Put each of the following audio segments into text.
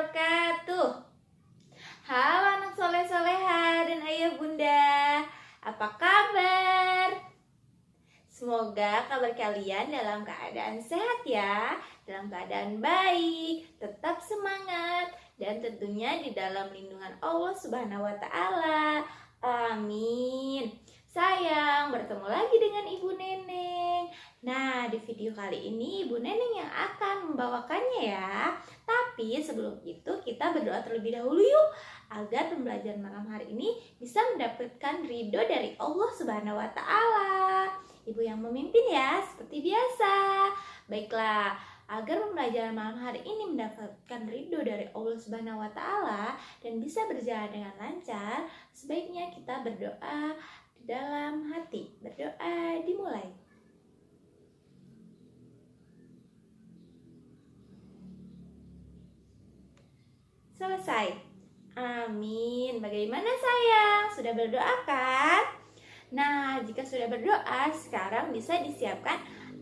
wabarakatuh. Halo anak soleh-soleha dan ayah bunda, apa kabar? Semoga kabar kalian dalam keadaan sehat ya, dalam keadaan baik, tetap semangat, dan tentunya di dalam lindungan Allah Subhanahu wa Ta'ala. Amin. Sayang, bertemu lagi dengan Ibu Neneng. Nah, di video kali ini Ibu Neneng yang akan membawakannya ya. Tapi sebelum itu kita berdoa terlebih dahulu yuk, agar pembelajaran malam hari ini bisa mendapatkan ridho dari Allah Subhanahu wa Ta'ala. Ibu yang memimpin ya, seperti biasa. Baiklah, agar pembelajaran malam hari ini mendapatkan ridho dari Allah Subhanahu wa Ta'ala dan bisa berjalan dengan lancar, sebaiknya kita berdoa di dalam hati. Berdoa dimulai. Selesai. Amin. Bagaimana sayang? Sudah berdoa kan? Nah, jika sudah berdoa, sekarang bisa disiapkan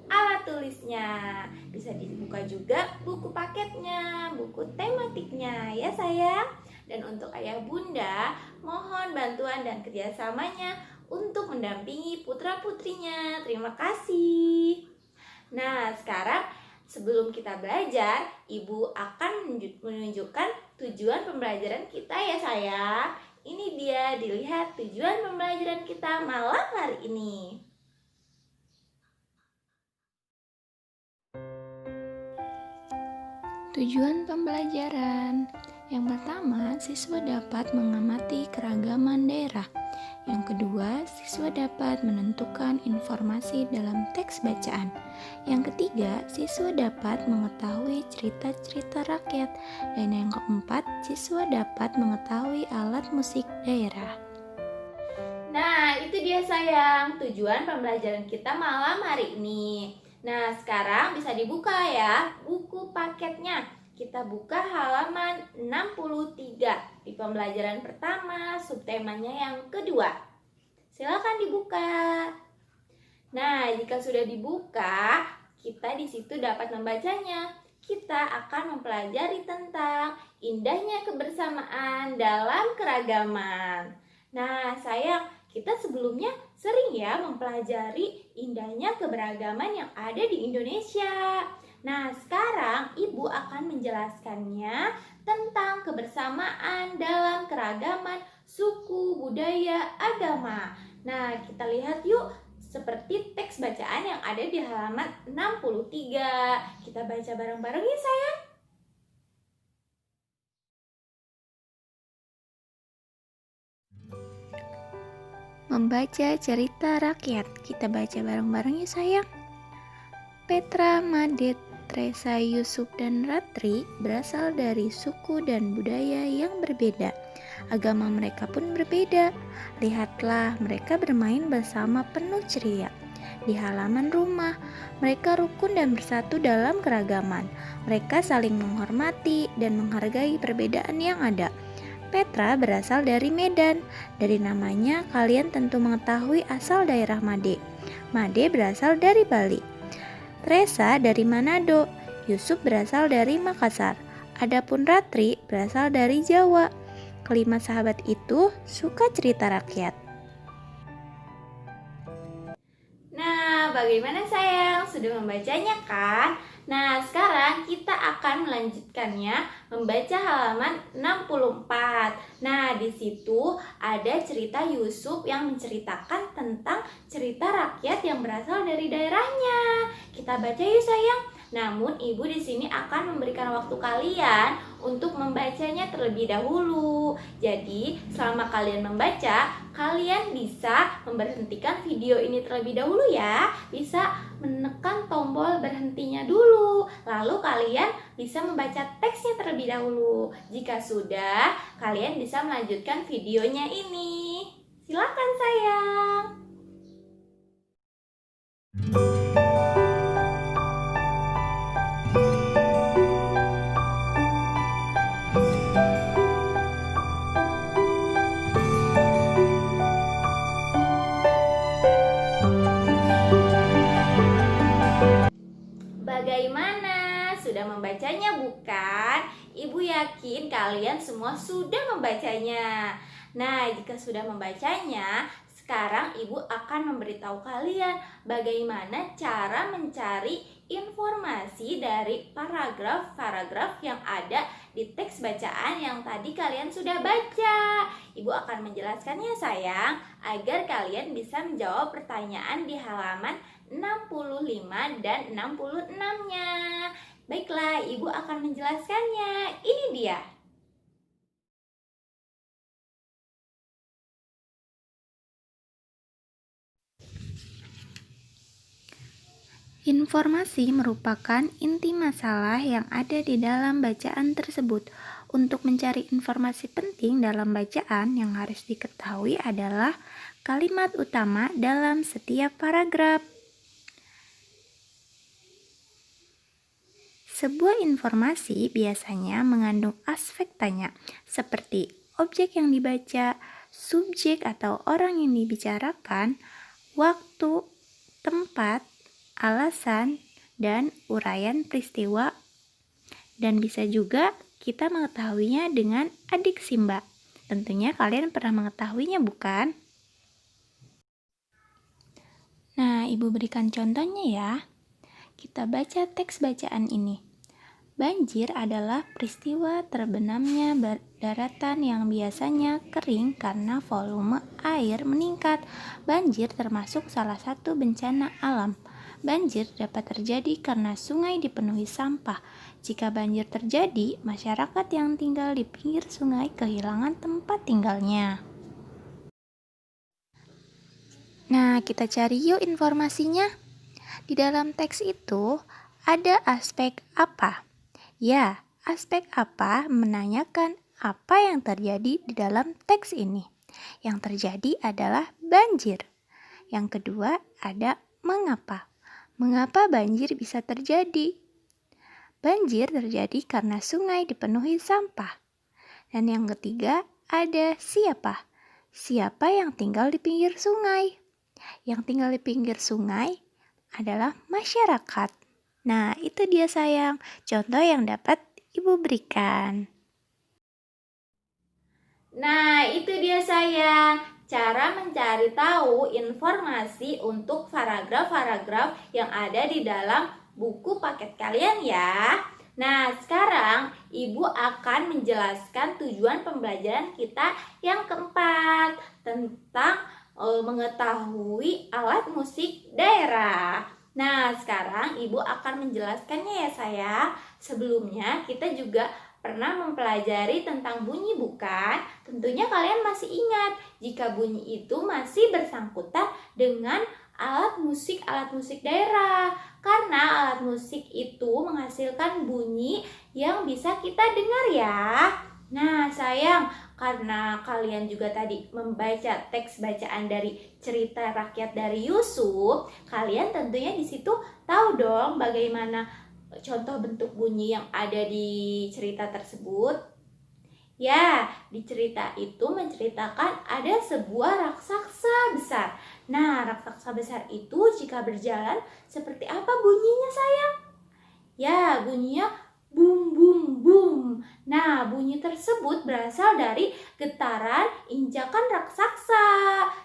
alat tulisnya. Bisa dibuka juga buku paketnya, buku tematiknya ya sayang. Dan untuk ayah bunda, mohon bantuan dan kerjasamanya untuk mendampingi putra-putrinya. Terima kasih. Nah, sekarang sebelum kita belajar, Ibu akan menunjukkan tujuan pembelajaran kita ya sayang. Ini dia, dilihat tujuan pembelajaran kita malam hari ini. Tujuan pembelajaran. Yang pertama, siswa dapat mengamati keragaman daerah. Yang kedua, siswa dapat menentukan informasi dalam teks bacaan. Yang ketiga, siswa dapat mengetahui cerita-cerita rakyat. Dan yang keempat, siswa dapat mengetahui alat musik daerah. Nah, itu dia sayang, tujuan pembelajaran kita malam hari ini. Nah, sekarang bisa dibuka ya buku paketnya. Kita buka halaman 63 di pembelajaran pertama, subtemanya yang kedua. Silakan dibuka. Nah, jika sudah dibuka, kita di situ dapat membacanya. Kita akan mempelajari tentang indahnya kebersamaan dalam keragaman. Nah, sayang, kita sebelumnya sering ya mempelajari indahnya keberagaman yang ada di Indonesia. Nah, sekarang Ibu akan menjelaskannya tentang kebersamaan dalam keragaman suku, budaya, agama. Nah, kita lihat yuk seperti teks bacaan yang ada di halaman 63. Kita baca bareng-bareng ya sayang. Membaca cerita rakyat. Kita baca bareng-bareng ya sayang. Petra, Made, Tresa, Yusuf, dan Ratri berasal dari suku dan budaya yang berbeda. Agama mereka pun berbeda. Lihatlah, mereka bermain bersama penuh ceria. Di halaman rumah, mereka rukun dan bersatu dalam keragaman. Mereka saling menghormati dan menghargai perbedaan yang ada. Petra berasal dari Medan. Dari namanya, kalian tentu mengetahui asal daerah Made. Made berasal dari Bali. Tresa dari Manado. Yusuf berasal dari Makassar. Adapun Ratri berasal dari Jawa. Kelima sahabat itu suka cerita rakyat. Nah, bagaimana sayang? Sudah membacanya kan? Nah, sekarang kita akan melanjutkannya membaca halaman 64. Nah, di situ ada cerita Yusuf yang menceritakan tentang cerita rakyat yang berasal dari daerahnya. Kita baca yuk sayang. Namun Ibu di sini akan memberikan waktu kalian untuk membacanya terlebih dahulu. Jadi, selama kalian membaca, kalian bisa memberhentikan video ini terlebih dahulu ya. Bisa menekan tombol berhentinya dulu. Lalu kalian bisa membaca teksnya terlebih dahulu. Jika sudah, kalian bisa melanjutkan videonya ini. Silakan sayang. Bagaimana? Sudah membacanya bukan? kan? Ibu yakin kalian semua sudah membacanya. Nah, jika sudah membacanya, sekarang Ibu akan memberitahu kalian bagaimana cara mencari informasi dari paragraf-paragraf yang ada di teks bacaan yang tadi kalian sudah baca. Ibu akan menjelaskannya sayang, agar kalian bisa menjawab pertanyaan di halaman 65 dan 66-nya. Baiklah, Ibu akan menjelaskannya. Ini dia. Informasi merupakan inti masalah yang ada di dalam bacaan tersebut. Untuk mencari informasi penting dalam bacaan yang harus diketahui adalah kalimat utama dalam setiap paragraf. Sebuah informasi biasanya mengandung aspek tanya, seperti objek yang dibaca, subjek atau orang yang dibicarakan, waktu, tempat, alasan, dan uraian peristiwa, dan bisa juga kita mengetahuinya dengan adiksi Mbak. Tentunya kalian pernah mengetahuinya, bukan? Nah, Ibu berikan contohnya ya. Kita baca teks bacaan ini. Banjir adalah peristiwa terbenamnya daratan yang biasanya kering karena volume air meningkat. Banjir termasuk salah satu bencana alam. Banjir dapat terjadi karena sungai dipenuhi sampah. Jika banjir terjadi, masyarakat yang tinggal di pinggir sungai kehilangan tempat tinggalnya. Nah, kita cari yuk informasinya. Di dalam teks itu ada aspek apa? Ya, aspek apa menanyakan apa yang terjadi di dalam teks ini. Yang terjadi adalah banjir. Yang kedua ada mengapa. Mengapa banjir bisa terjadi? Banjir terjadi karena sungai dipenuhi sampah. Dan yang ketiga ada siapa. Siapa yang tinggal di pinggir sungai? Yang tinggal di pinggir sungai adalah masyarakat. Nah, itu dia sayang, contoh yang dapat Ibu berikan. Nah, itu dia sayang, cara mencari tahu informasi untuk paragraf-paragraf yang ada di dalam buku paket kalian ya. Nah, sekarang Ibu akan menjelaskan tujuan pembelajaran kita yang keempat, tentang mengetahui alat musik daerah. Nah, sekarang Ibu akan menjelaskannya ya sayang. Sebelumnya kita juga pernah mempelajari tentang bunyi bukan? Tentunya kalian masih ingat jika bunyi itu masih bersangkutan dengan alat musik daerah. Karena alat musik itu menghasilkan bunyi yang bisa kita dengar ya. Nah sayang, karena kalian juga tadi membaca teks bacaan dari cerita rakyat dari Yusuf, kalian tentunya di situ tahu dong bagaimana contoh bentuk bunyi yang ada di cerita tersebut. Ya, di cerita itu menceritakan ada sebuah raksasa besar. Nah, raksasa besar itu jika berjalan seperti apa bunyinya sayang? Ya, bunyinya bum bum bum. Nah, bunyi tersebut berasal dari getaran injakan raksasa.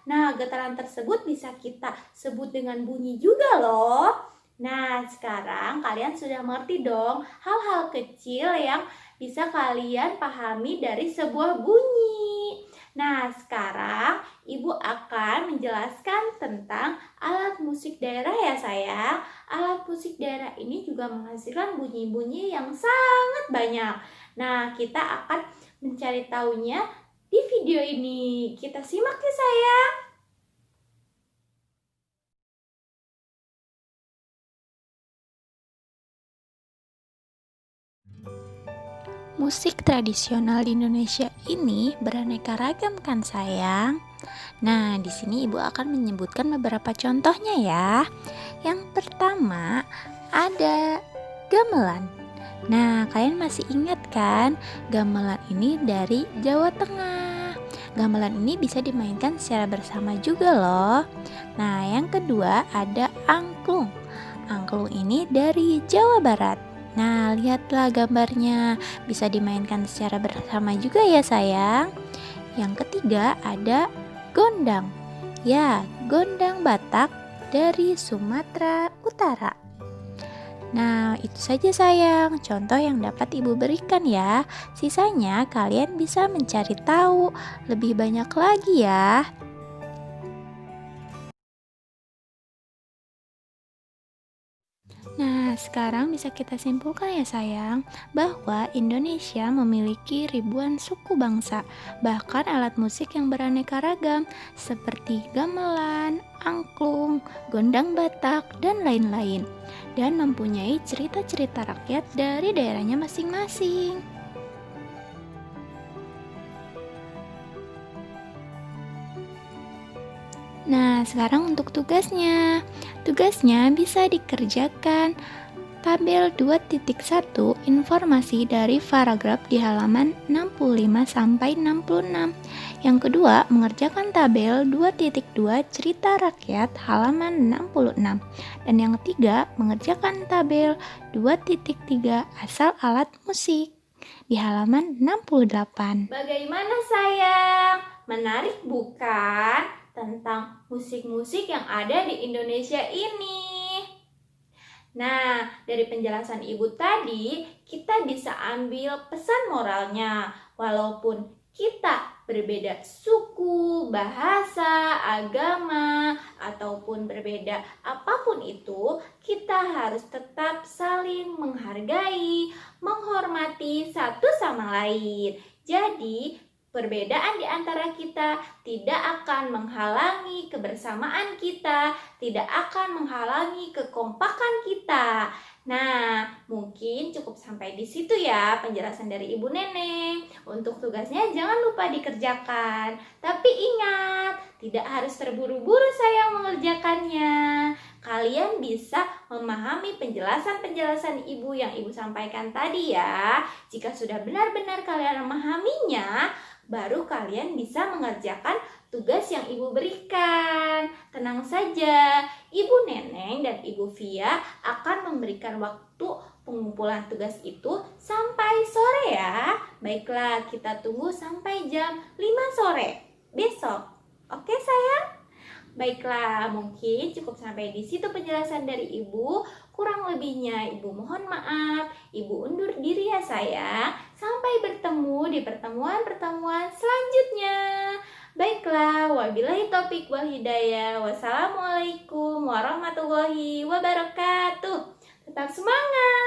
Nah, getaran tersebut bisa kita sebut dengan bunyi juga loh. Nah, sekarang kalian sudah mengerti dong hal-hal kecil yang bisa kalian pahami dari sebuah bunyi. Nah, sekarang Ibu akan menjelaskan tentang alat musik daerah ya sayang. Alat musik daerah ini juga menghasilkan bunyi-bunyi yang sangat banyak. Nah, kita akan mencari tahunya di video ini. Kita simak ya sayang. Musik tradisional di Indonesia ini beraneka ragam kan sayang? Nah, di sini Ibu akan menyebutkan beberapa contohnya ya. Yang pertama ada gamelan. Nah, kalian masih ingat kan? Gamelan ini dari Jawa Tengah. Gamelan ini bisa dimainkan secara bersama juga loh. Nah, yang kedua ada angklung. Angklung ini dari Jawa Barat. Nah, lihatlah gambarnya. Bisa dimainkan secara bersama juga ya sayang. Yang ketiga ada gondang. Ya, gondang Batak dari Sumatera Utara. Nah, itu saja sayang, contoh yang dapat ibu berikan ya. Sisanya kalian bisa mencari tahu lebih banyak lagi ya. Nah, sekarang bisa kita simpulkan ya sayang, bahwa Indonesia memiliki ribuan suku bangsa, bahkan alat musik yang beraneka ragam, seperti gamelan, angklung, gondang Batak, dan lain-lain, dan mempunyai cerita-cerita rakyat dari daerahnya masing-masing. Nah, sekarang untuk tugasnya. Tugasnya bisa dikerjakan tabel 2.1 informasi dari paragraf di halaman 65 sampai 66. Yang kedua, mengerjakan tabel 2.2 cerita rakyat halaman 66. Dan yang ketiga, mengerjakan tabel 2.3 asal alat musik di halaman 68. Bagaimana sayang? Menarik bukan? Tentang musik-musik yang ada di Indonesia ini. Nah, dari penjelasan ibu tadi, kita bisa ambil pesan moralnya. Walaupun kita berbeda suku, bahasa, agama, ataupun berbeda apapun itu, kita harus tetap saling menghargai, menghormati satu sama lain. Jadi, perbedaan di antara kita tidak akan menghalangi kebersamaan kita, tidak akan menghalangi kekompakan kita. Nah, mungkin cukup sampai di situ ya penjelasan dari Ibu Neneng. Untuk tugasnya jangan lupa dikerjakan. Tapi ingat, tidak harus terburu-buru sayang mengerjakannya. Kalian bisa memahami penjelasan-penjelasan Ibu yang Ibu sampaikan tadi ya. Jika sudah benar-benar kalian memahaminya, baru kalian bisa mengerjakan tugas yang ibu berikan. Tenang saja, Ibu Neneng dan Ibu Via akan memberikan waktu pengumpulan tugas itu sampai sore ya. Baiklah, kita tunggu sampai jam 5 sore besok. Oke sayang? Baiklah, mungkin cukup sampai di situ penjelasan dari Ibu. Kurang lebihnya Ibu mohon maaf. Ibu undur diri ya sayang. Sampai bertemu di pertemuan-pertemuan selanjutnya. Baiklah, wabillahi taufik wal hidayah. Wassalamualaikum warahmatullahi wabarakatuh. Tetap semangat.